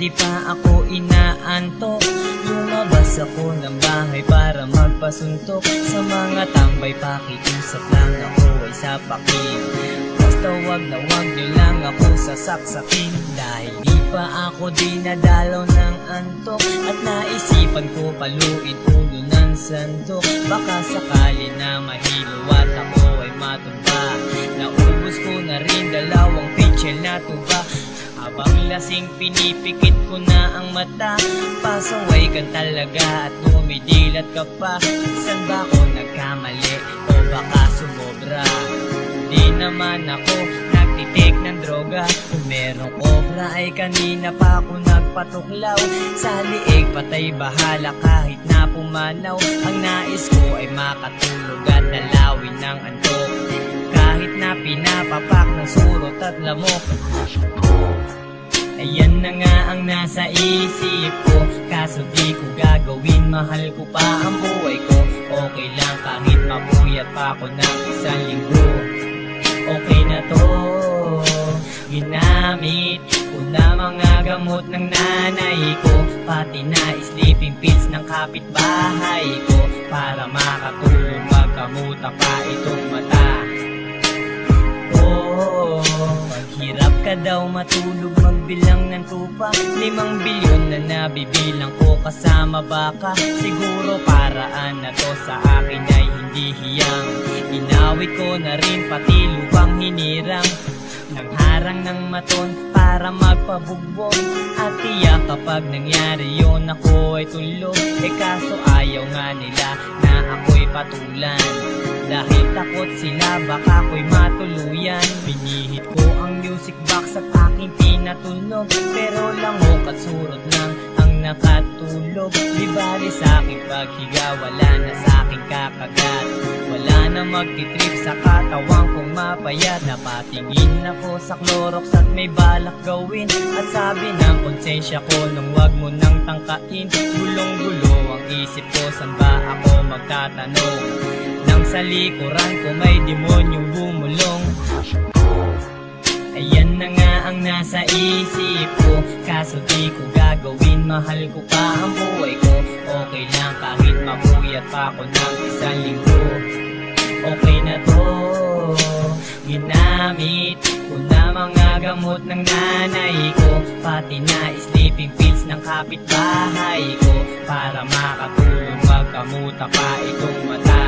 Hindi pa ako inaantok, lumabas ako ng bahay para magpasuntok. Sa mga tambay pakiusap lang ako ay sapakin. Basta wag na wag nyo lang ako sasaksakin. Dahil di pa ako dinadalaw ng antok, at naisipan ko paluin ulo ng sandok. Baka sakali na mahilo at ako ay matumba. Naubos ko na rin dalawang pitchel na tuba. Habang lasing pinipikit ko na ang mata. Pasaway ka talaga at dumidilat ka pa. Saan ba ako nagkamali o baka sumobra? Di naman ako nagtitik ng droga. Kung merong obra ay kanina pa ako nagpatuklaw. Sa liig patay bahala kahit na pumanaw. Ang nais ko ay makatulog at dalawin ng antok. Kahit na pinapapak ng surot at lamok. Ayan na nga ang nasa isip ko, kaso di ko gagawin, mahal ko pa ang buhay ko. Okay lang kahit mapuyat pa ako ng isang linggo. Okay na to, ginamit ko na mga gamot ng nanay ko, pati na sleeping pills ng kapitbahay ko, para makatulog magkamuta pa itong mata. Maghirap ka daw matulog magbilang ng tupa. 5 bilyon na nabibilang ko kasama baka. Siguro paraan na to sa akin ay hindi hiyang. Inawit ko na rin pati lupang hinirang. Nang harang ng maton para magpabugbog. At tiyak kapag nangyari yun ako ay tulog. Kaso ayaw nga nila na ako'y patulan. Dahil takot sila baka ako'y matuluyan. Pinihit ko ang music box at aking pinatunog. Pero langok at surot lang ang nakatulog. Di bali sa'king paghiga, wala na sa'king kakagat. Wala na magtitrip sa katawan kong mapayat. Napatingin ako sa Clorox at may balak gawin. At sabi ng konsensya ko nung wag mo nang tangkain. Gulong-gulo ang isip ko, saan ba ako magtatanong? Nang sa likuran ko may demonyong bumulong. Ayan na nga ang nasa isip ko, kaso di ko gagawin, mahal ko pa ang buhay ko. Okay lang kahit mapuyat pa ako ng isang linggo. Okay na to, ginamit ko na mga gamot ng nanay ko, pati na sleeping pills ng kapitbahay ko, para makatulog magkamuta pa itong mata.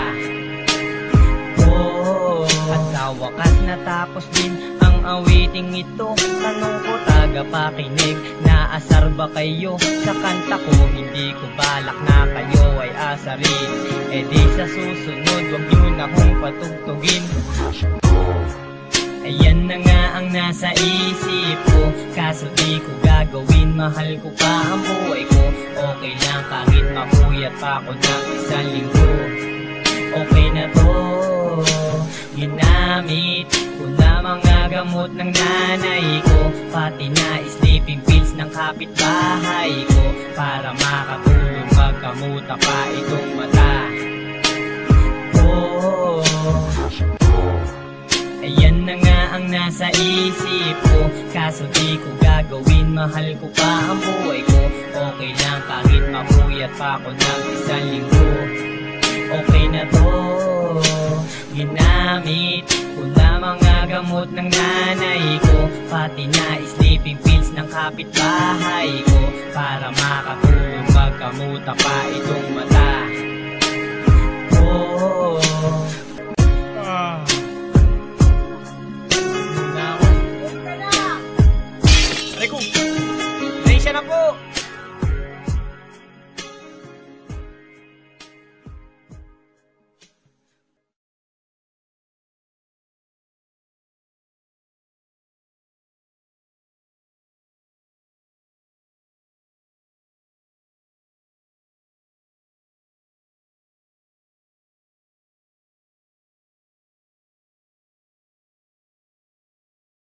At sa wakas natapos din ang awiting ito. Tanong ko tagapakinig, naasar ba kayo sa kanta ko? Hindi ko balak na kayo ay asarin. E di sa susunod wag nyo na kong patugtugin. Ayan na nga ang nasa isip ko, kaso di ko gagawin, mahal ko pa ang buhay ko. Okay lang kahit mapuyat pa ako ng isang linggo. Okay na to, ginamit ko na mga gamot ng nanay ko, pati na sleeping pills ng kapitbahay ko, para makatulog magkamuta pa itong mata. Ayan na nga ang nasa isip ko, kaso di ko gagawin, mahal ko pa ang buhay ko. Okay lang kahit mapuyat pa ako ng isang linggo. Okay na to, ginamit ko na mga gamot ng nanay ko, pati na sleeping pills ng kapitbahay ko, para makatulog magkamuta pa itong mata.